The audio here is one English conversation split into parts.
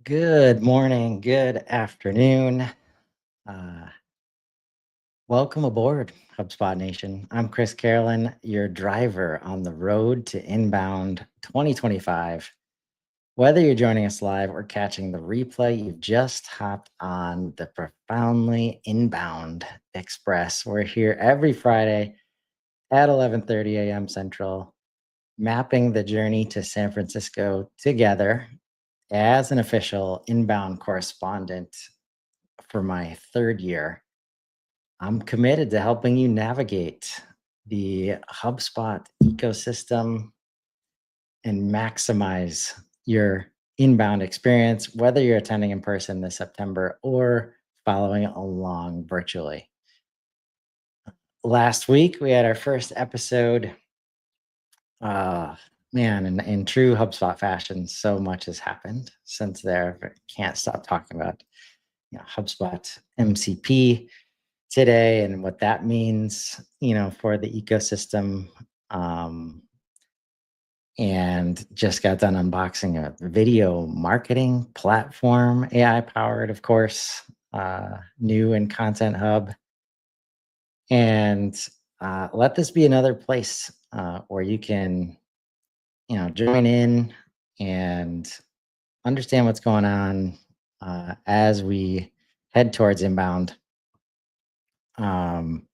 Good morning, good afternoon. Uh, Welcome aboard, HubSpot Nation. I'm Chris Carolan, your driver on the road to inbound 2025. Whether you're joining us live or catching the replay, you've just hopped on the Profoundly Inbound Express. We're here every Friday at 11:30 a.m. Central, mapping the journey to San Francisco together as an official inbound correspondent for my third year. I'm committed to helping you navigate the HubSpot ecosystem and maximize your inbound experience, whether you're attending in person this September or following along virtually. Last week, we had our first episode. Uh, Man, in true HubSpot fashion, so much has happened since there. But can't stop talking about HubSpot MCP today and what that means, for the ecosystem. Um, and just got done unboxing a video marketing platform, AI powered, of course, new in Content Hub. And let this be another place where you can, join in and understand what's going on as we head towards inbound. Um,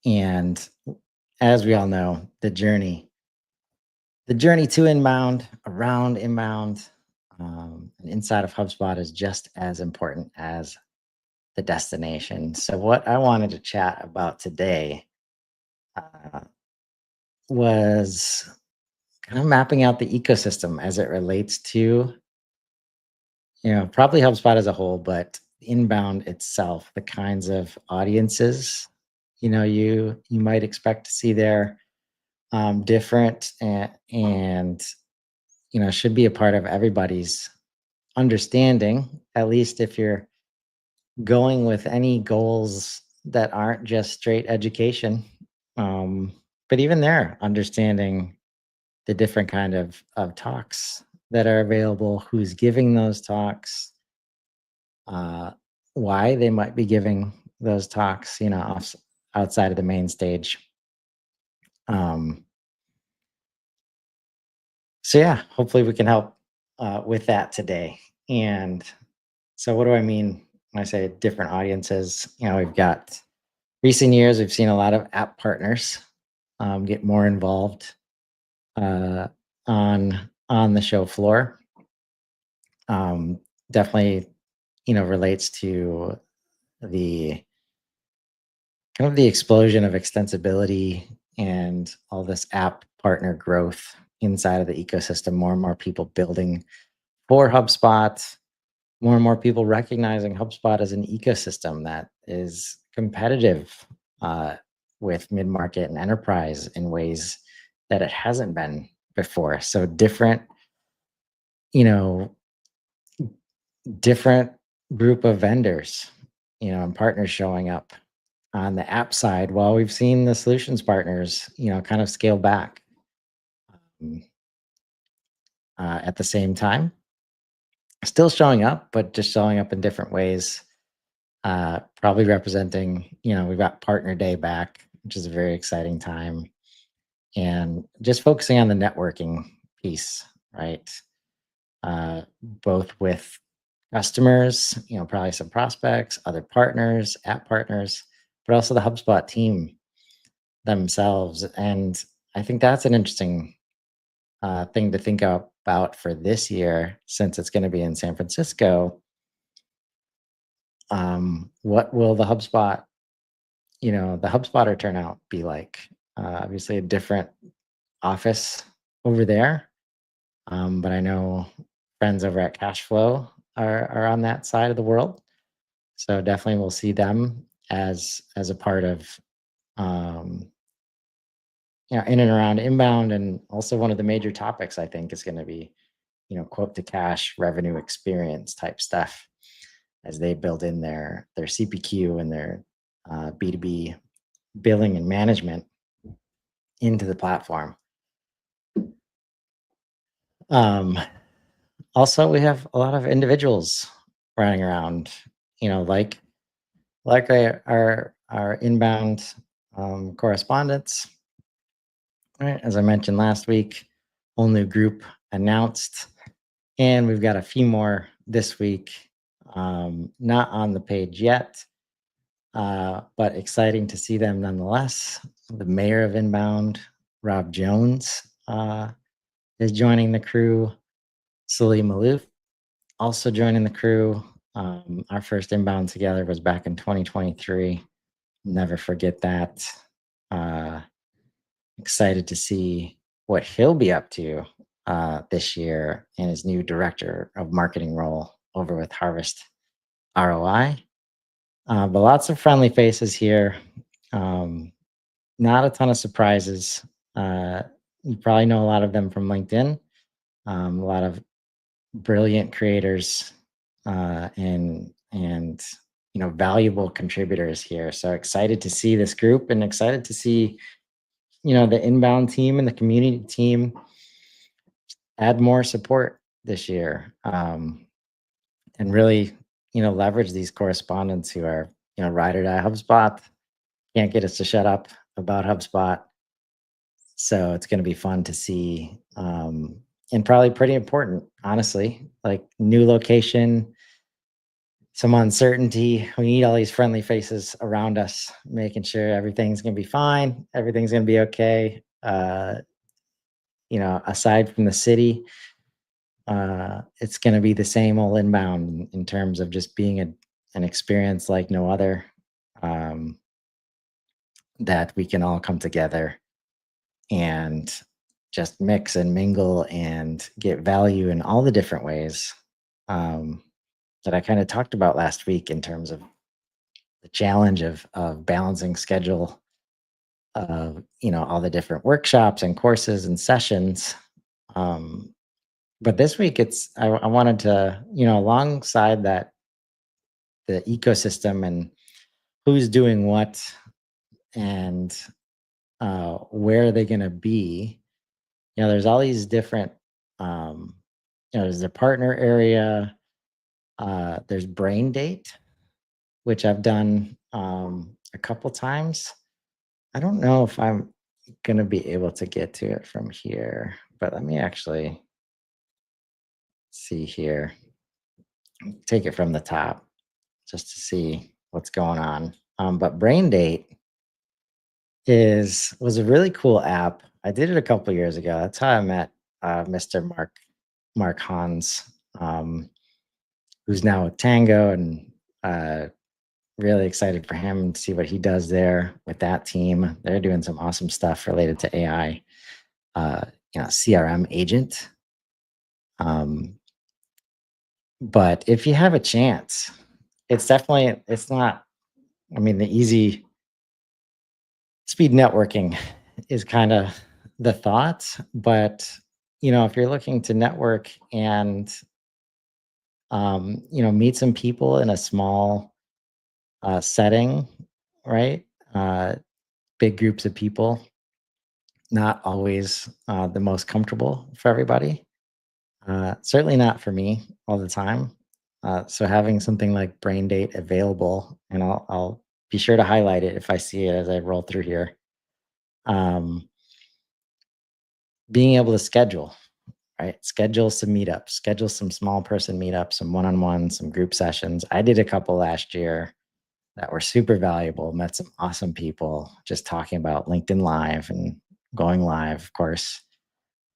and as we all know, the journey to inbound, around inbound, and inside of HubSpot is just as important as the destination. So, what I wanted to chat about today uh, was kind of mapping out the ecosystem as it relates to, probably HubSpot as a whole, but inbound itself, the kinds of audiences, you might expect to see there, different and should be a part of everybody's understanding, at least if you're going with any goals that aren't just straight education. Um, but even there, understanding the different kind of talks that are available, who's giving those talks, uh, why they might be giving those talks, outside of the main stage. Um, so yeah, hopefully we can help with that today. And so, what do I mean when I say different audiences? We've got recent years, we've seen a lot of app partners get more involved uh, on the show floor. Um, Definitely, relates to the kind of the explosion of extensibility and all this app partner growth inside of the ecosystem. More and more people building for HubSpot, more and more people recognizing HubSpot as an ecosystem that is competitive uh, with mid market and enterprise in ways that it hasn't been before. So you know, different group of vendors, and partners showing up on the app side, while we've seen the solutions partners, kind of scale back um, at the same time, still showing up, but just showing up in different ways. Probably representing, we've got Partner Day back, which is a very exciting time, and just focusing on the networking piece, right? Both with customers, probably some prospects, other partners, app partners, but also the HubSpot team themselves. And I think that's an interesting thing to think about for this year, since it's going to be in San Francisco. What will the HubSpotter turnout be like? Obviously, a different office over there, but I know friends over at Cashflow are on that side of the world, so definitely we'll see them as a part of um, in and around inbound. And also, one of the major topics I think is going to be quote to cash revenue experience type stuff as they build in their CPQ and their B2B billing and management into the platform. Um, Also, we have a lot of individuals running around, like our inbound correspondents. Right, as I mentioned last week, whole new group announced, and we've got a few more this week. Not on the page yet, but exciting to see them nonetheless. The mayor of Inbound, Rob Jones, is joining the crew. Salim Malouf also joining the crew. Our first Inbound together was back in 2023. Never forget that. Uh, Excited to see what he'll be up to this year in his new director of marketing role over with Harvest ROI. But lots of friendly faces here. Um, Not a ton of surprises. Uh, you probably know a lot of them from LinkedIn. A lot of brilliant creators and valuable contributors here. So excited to see this group and excited to see the inbound team and the community team add more support this year, and really leverage these correspondents who are ride or die HubSpot, can't get us to shut up about HubSpot. So it's going to be fun to see, and probably pretty important, honestly. Like new location, some uncertainty. We need all these friendly faces around us, making sure everything's going to be fine, everything's going to be okay. Aside from the city, it's going to be the same old inbound in terms of just being an experience like no other, um, that we can all come together and just mix and mingle and get value in all the different ways, um, that I kind of talked about last week in terms of the challenge of balancing schedule of all the different workshops and courses and sessions. Um, but this week I wanted to alongside that, the ecosystem and who's doing what and where are they going to be. There's all these different, um, there's the partner area. There's Brain Date, which I've done a couple times. I don't know if I'm going to be able to get to it from here, but let me actually see here. Take it from the top just to see what's going on. But Brain Date was a really cool app. I did it a couple years ago. That's how I met Mr. Mark Hans, who's now with Tango, and really excited for him to see what he does there with that team. They're doing some awesome stuff related to AI, uh, CRM agent. Um, but if you have a chance, it's not. I mean, the easy speed networking is kind of the thought, but if you're looking to network and meet some people in a small setting, right? Uh, Big groups of people, not always the most comfortable for everybody. Certainly not for me all the time. So having something like Brain Date available, and I'll be sure to highlight it if I see it as I roll through here. Um, Being able to schedule, right? Schedule some meetups, schedule some small person meetups, some one-on-one, some group sessions. I did a couple last year that were super valuable. Met some awesome people just talking about LinkedIn Live and going live, of course.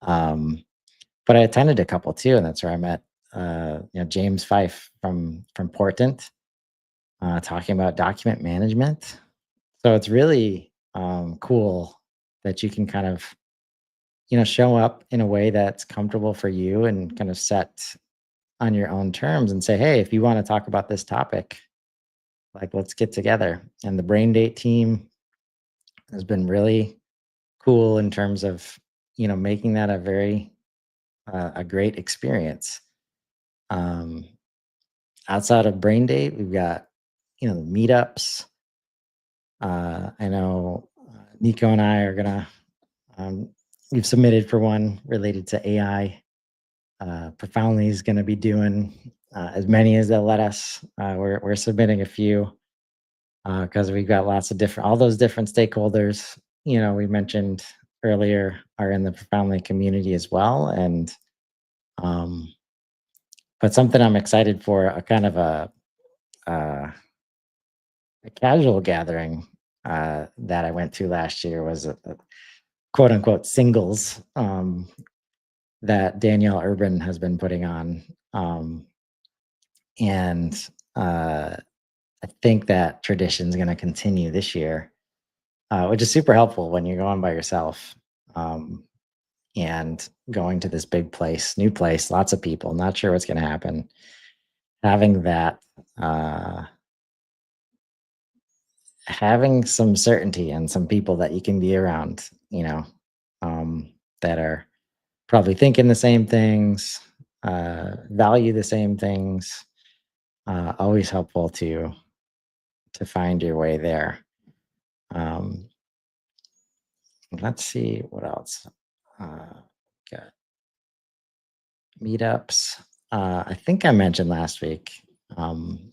But I attended a couple too, and that's where I met James Fife from Portent, talking about document management. So it's really cool that you can kind of show up in a way that's comfortable for you and kind of set on your own terms and say, hey, if you want to talk about this topic, like let's get together. And the Brain Date team has been really cool in terms of making that a great experience. Um, Outside of Brain Date, we've got the meetups. I know Nico and I are gonna. We've submitted for one related to AI Profoundly is going to be doing as many as they'll let us. We're submitting a few because we've got lots of different, all those different stakeholders. We mentioned earlier are in the Profoundly community as well, and um, but something I'm excited for, a kind of uh, a casual gathering that I went to last year was a quote unquote singles that Danielle Urban has been putting on. And I think that tradition is going to continue this year, which is super helpful when you're going by yourself um, and going to this big place, new place, lots of people, not sure what's going to happen. Having that, uh, having some certainty and some people that you can be around, that are probably thinking the same things, value the same things, always helpful to find your way there. Um, let's see what else. Uh, got meetups. I think I mentioned last week, um,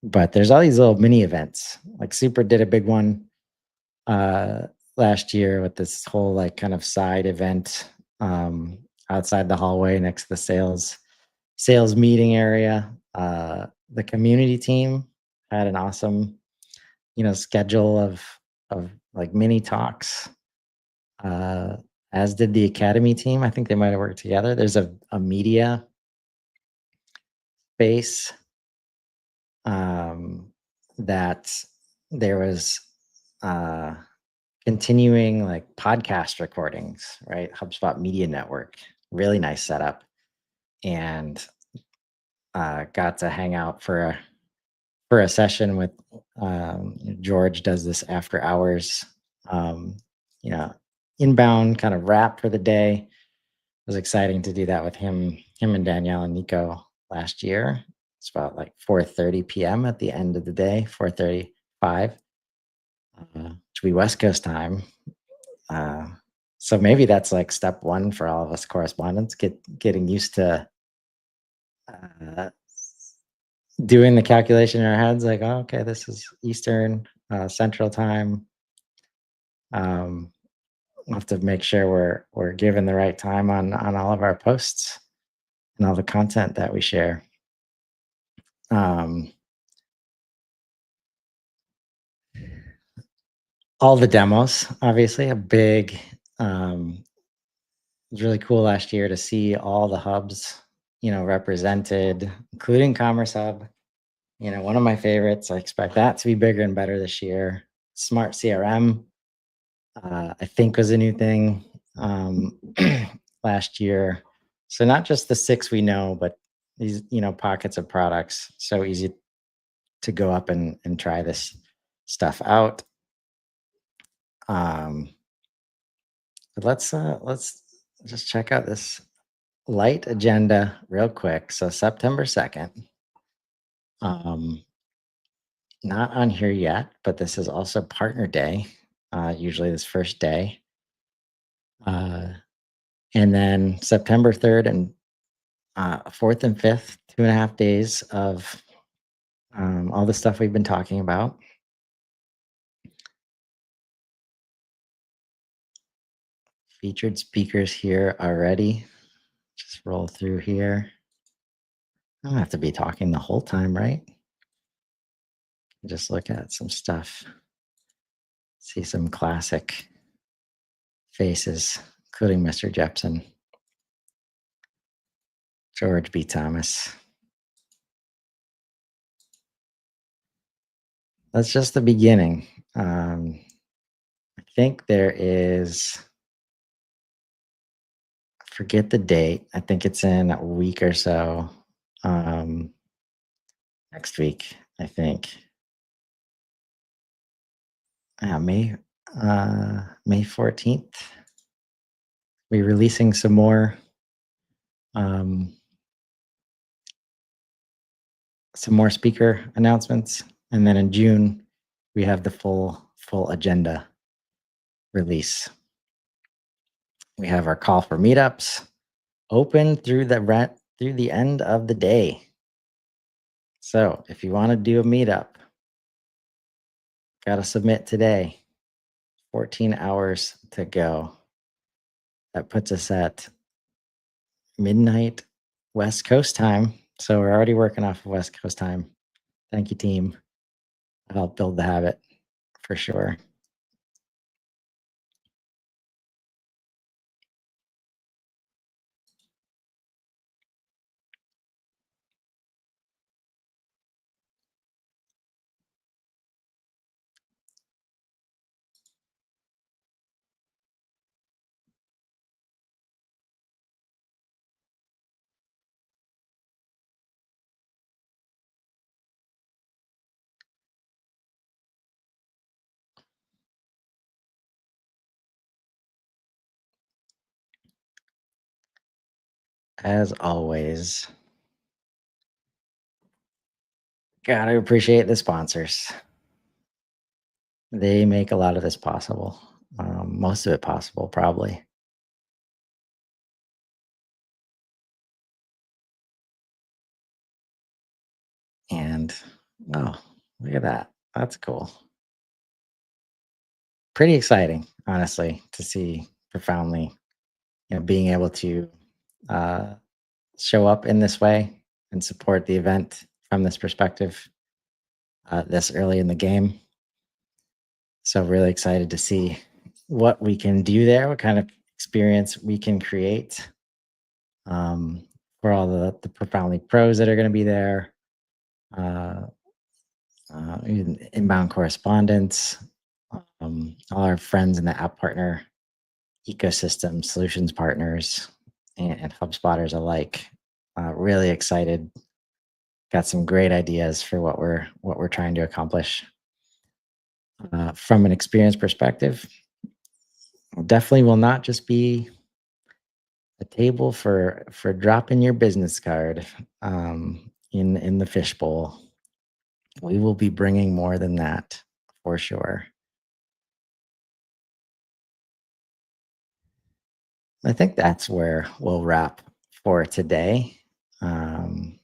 but there's all these little mini events. Like Super did a big one uh, last year with this whole like kind of side event outside the hallway next to the sales meeting area. The community team had an awesome, schedule of like mini talks. Uh, as did the academy team. I think they might have worked together. There's a media space um, that there was uh, continuing like podcast recordings, right? HubSpot Media Network, really nice setup, and got to hang out for a session with George. Does this after hours, um, you know, inbound kind of wrap for the day. It was exciting to do that with him and Danielle and Nico last year. It's about like 4:30 p.m. at the end of the day, 4:35, which would be West Coast time. Uh, so maybe that's like step one for all of us correspondents, getting used to uh, doing the calculation in our heads, like, oh, okay, this is Eastern, Central time. We'll have to make sure we're given the right time on all of our posts and all the content that we share. Um, all the demos, obviously, a big. It was really cool last year to see all the hubs, represented, including Commerce Hub. One of my favorites. I expect that to be bigger and better this year. Smart CRM, I think, was a new thing last year. So not just the six we know, but these, pockets of products. So easy to go up and try this stuff out. But let's just check out this light agenda real quick. So September 2nd. Not on here yet, but this is also partner day. Usually this first day. And then September 3rd and 4th and 5th, 2.5 days of all the stuff we've been talking about. Featured speakers here already. Just roll through here. I don't have to be talking the whole time, right? Just look at some stuff. See some classic faces, including Mr. Jepson, George B. Thomas. That's just the beginning. I think there is, forget the date. I think it's in a week or so. Next week, I think. May 14th. We're releasing some more speaker announcements, and then in June we have the full agenda release. We have our call for meetups, open through the end of the day. So if you want to do a meetup, got to submit today. 14 hours to go. That puts us at midnight West Coast time. So we're already working off of West Coast time. Thank you, team. I helped build the habit for sure. As always, gotta appreciate the sponsors. They make a lot of this possible. Most of it possible, probably. And oh, look at that. That's cool. Pretty exciting, honestly, to see profoundly, being able to uh, show up in this way and support the event from this perspective this early in the game. So really excited to see what we can do there, what kind of experience we can create um, for all the profoundly pros that are going to be there, uh, even inbound correspondence, all our friends in the app partner ecosystem, solutions partners, and HubSpotters alike. Really excited. Got some great ideas for what we're trying to accomplish. From an experience perspective, definitely will not just be a table for dropping your business card in the fishbowl. We will be bringing more than that for sure. I think that's where we'll wrap for today. Um,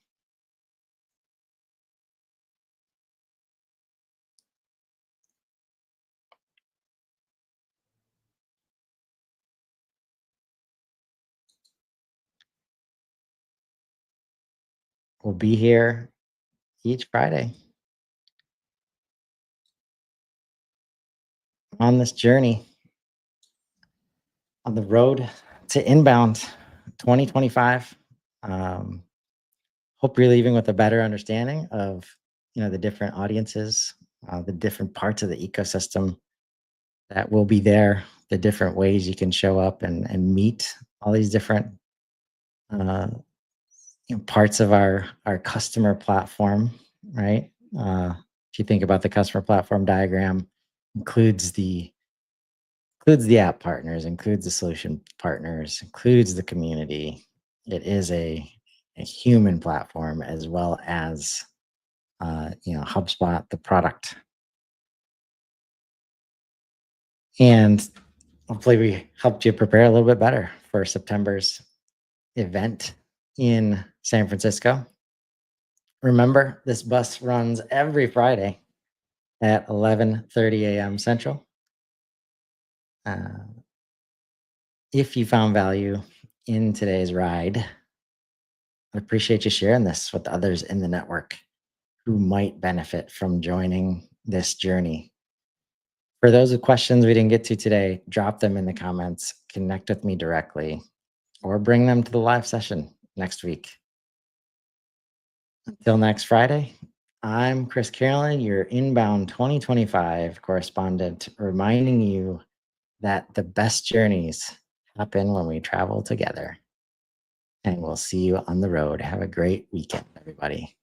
we'll be here each Friday on this journey on the road to inbound 2025. Um, Hope you're leaving with a better understanding of the different audiences, the different parts of the ecosystem that will be there, the different ways you can show up and meet all these different uh, parts of our customer platform, right? If you think about the customer platform diagram, includes the includes the app partners, includes the solution partners, includes the community. It is a human platform as well as HubSpot, the product, and hopefully we helped you prepare a little bit better for September's event in San Francisco. Remember, this bus runs every Friday at 11:30 a.m. Central. Uh, if you found value in today's ride, I appreciate you sharing this with others in the network who might benefit from joining this journey. For those with questions we didn't get to today, drop them in the comments, connect with me directly, or bring them to the live session next week. Until next Friday, I'm Chris Carolan, your Inbound 2025 correspondent, reminding you that the best journeys happen when we travel together. And we'll see you on the road. Have a great weekend, everybody.